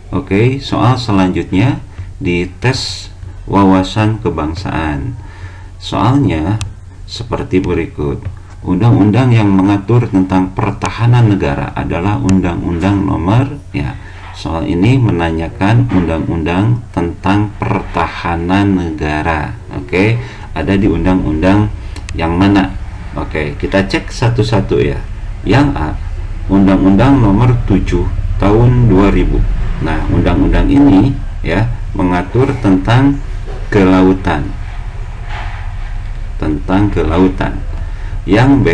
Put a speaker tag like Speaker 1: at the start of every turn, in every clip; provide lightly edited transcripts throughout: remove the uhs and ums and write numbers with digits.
Speaker 1: Oke, soal selanjutnya di tes wawasan kebangsaan. Soalnya seperti berikut. Undang-undang yang mengatur tentang pertahanan negara adalah Undang-Undang Nomor, ya. Soal ini menanyakan undang-undang tentang pertahanan negara. Oke, ada di undang-undang yang mana? Oke, kita cek satu-satu ya. Yang A, Undang-Undang Nomor 7 Tahun 2000. Nah, undang-undang ini ya mengatur tentang kelautan. Yang B,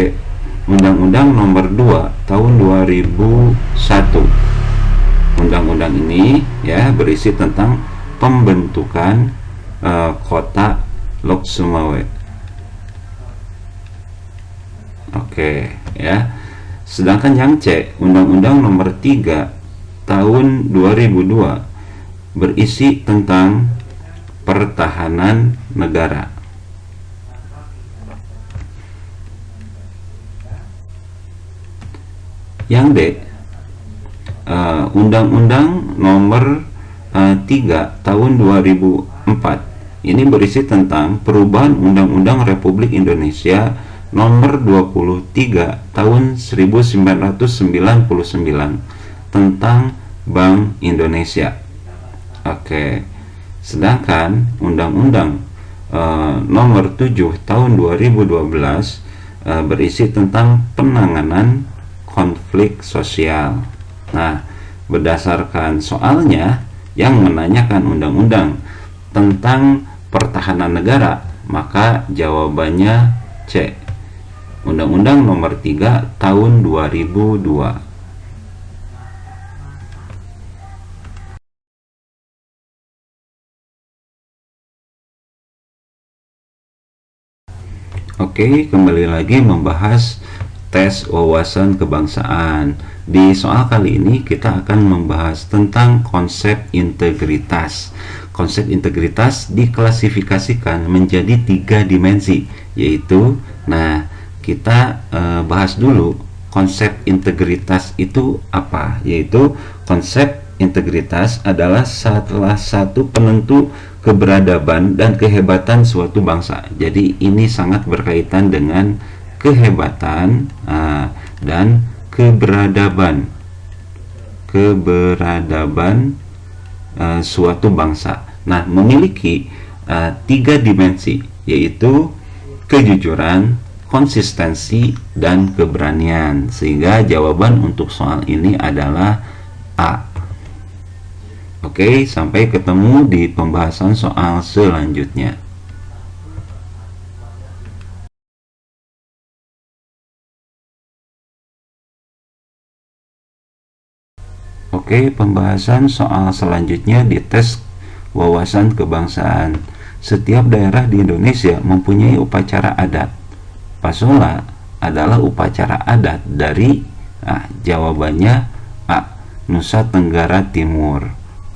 Speaker 1: Undang-Undang Nomor 2 Tahun 2001. Undang-undang ini ya berisi tentang pembentukan kota Lok Sumawe. Oke, ya. Sedangkan yang C, Undang-Undang Nomor 3 Tahun 2002 berisi tentang pertahanan negara. Yang D, Undang-Undang Nomor 3 Tahun 2004. Ini berisi tentang perubahan Undang-Undang Republik Indonesia Nomor 23 Tahun 1999 tentang Bank Indonesia. Oke. Sedangkan Undang-Undang Nomor 7 Tahun 2012 berisi tentang penanganan konflik sosial. Nah, berdasarkan soalnya yang menanyakan undang-undang tentang pertahanan negara, maka jawabannya C. Undang-Undang Nomor 3 Tahun 2002. Oke, kembali lagi membahas tes wawasan kebangsaan. Di soal kali ini kita akan membahas tentang konsep integritas. Konsep integritas diklasifikasikan menjadi 3 dimensi, yaitu, nah, kita bahas dulu konsep integritas itu apa, yaitu konsep integritas adalah salah satu penentu keberadaban dan kehebatan suatu bangsa. Jadi ini sangat berkaitan dengan kehebatan dan keberadaban suatu bangsa. Nah, memiliki 3 dimensi, yaitu kejujuran, konsistensi, dan keberanian. Sehingga jawaban untuk soal ini adalah A. Oke, sampai ketemu di pembahasan soal selanjutnya. Oke, pembahasan soal selanjutnya di tes wawasan kebangsaan. Setiap daerah di Indonesia mempunyai upacara adat. Pasola adalah upacara adat dari, jawabannya A, Nusa Tenggara Timur.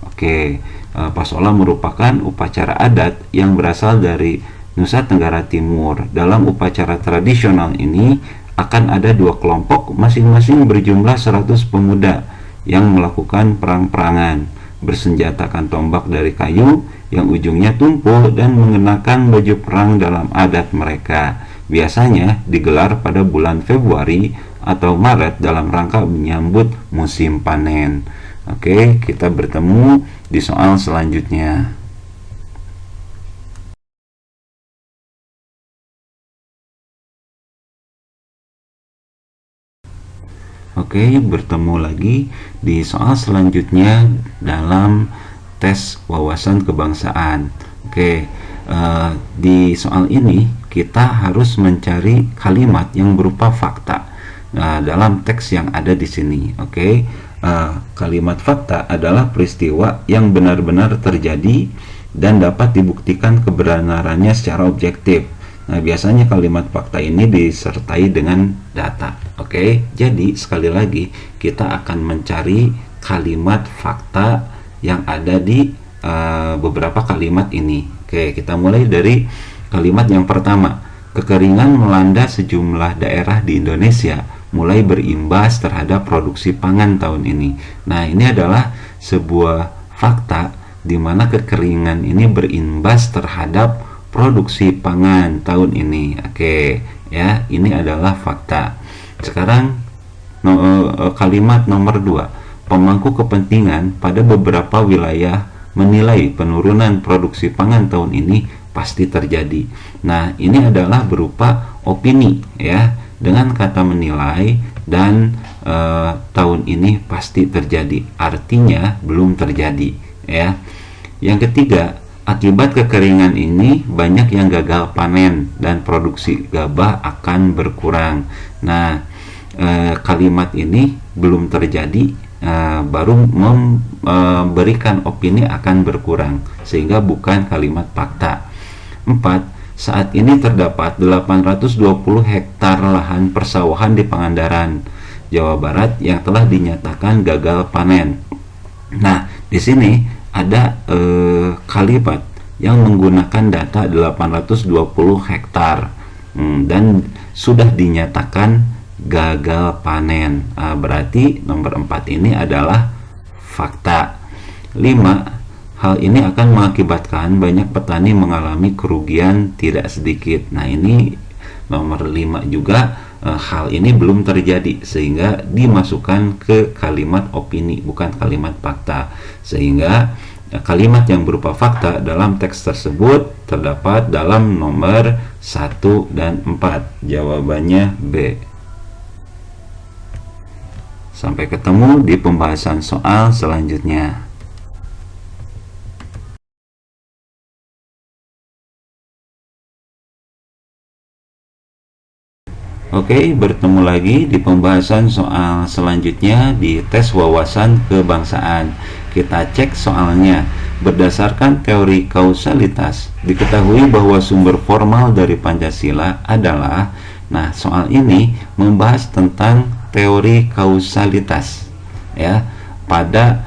Speaker 1: Oke, Pasola merupakan upacara adat yang berasal dari Nusa Tenggara Timur. Dalam upacara tradisional ini akan ada 2 kelompok masing-masing berjumlah 100 pemuda yang melakukan perang-perangan, bersenjatakan tombak dari kayu yang ujungnya tumpul dan mengenakan baju perang dalam adat mereka. Biasanya digelar pada bulan Februari atau Maret dalam rangka menyambut musim panen. Oke, kita bertemu di soal selanjutnya. Oke, bertemu lagi di soal selanjutnya dalam tes wawasan kebangsaan. Oke, di soal ini kita harus mencari kalimat yang berupa fakta dalam teks yang ada di sini. Oke, kalimat fakta adalah peristiwa yang benar-benar terjadi dan dapat dibuktikan kebenarannya secara objektif. Nah, biasanya kalimat fakta ini disertai dengan data. Oke, jadi sekali lagi kita akan mencari kalimat fakta yang ada di beberapa kalimat ini. Oke, kita mulai dari kalimat yang pertama. Kekeringan melanda sejumlah daerah di Indonesia mulai berimbas terhadap produksi pangan tahun ini. Nah, ini adalah sebuah fakta di mana kekeringan ini berimbas terhadap produksi pangan tahun ini. Oke, ya, ini adalah fakta. Sekarang kalimat nomor 2. Pemangku kepentingan pada beberapa wilayah menilai penurunan produksi pangan tahun ini pasti terjadi. Nah, ini adalah berupa opini, ya, dengan kata menilai dan tahun ini pasti terjadi, artinya belum terjadi, ya. Yang ketiga, akibat kekeringan ini banyak yang gagal panen dan produksi gabah akan berkurang. Nah, kalimat ini belum terjadi, baru memberikan opini akan berkurang, sehingga bukan kalimat fakta. 4. Saat ini terdapat 820 hektar lahan persawahan di Pangandaran, Jawa Barat yang telah dinyatakan gagal panen. Nah, di sini ada kalimat yang menggunakan data 820 hektar dan sudah dinyatakan gagal panen. Berarti nomor 4 ini adalah fakta. 5. Hal ini akan mengakibatkan banyak petani mengalami kerugian tidak sedikit. Nah, ini nomor 5 juga, hal ini belum terjadi, sehingga dimasukkan ke kalimat opini, bukan kalimat fakta. Sehingga kalimat yang berupa fakta dalam teks tersebut terdapat dalam nomor 1 dan 4. Jawabannya B. Sampai ketemu di pembahasan soal selanjutnya. Oke, bertemu lagi di pembahasan soal selanjutnya di tes wawasan kebangsaan. Kita cek soalnya. Berdasarkan teori kausalitas, diketahui bahwa sumber formal dari Pancasila adalah, nah, soal ini membahas tentang teori kausalitas, ya, pada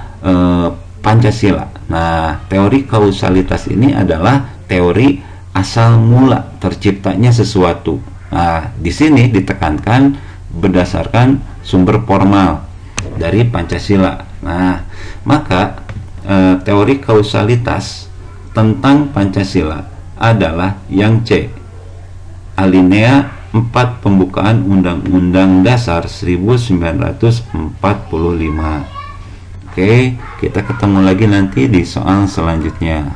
Speaker 1: Pancasila. Nah, teori kausalitas ini adalah teori asal mula terciptanya sesuatu. Nah, di sini ditekankan berdasarkan sumber formal dari Pancasila. Nah, maka teori kausalitas tentang Pancasila adalah yang C. Alinea 4 pembukaan Undang-Undang Dasar 1945. Oke, kita ketemu lagi nanti di soal selanjutnya.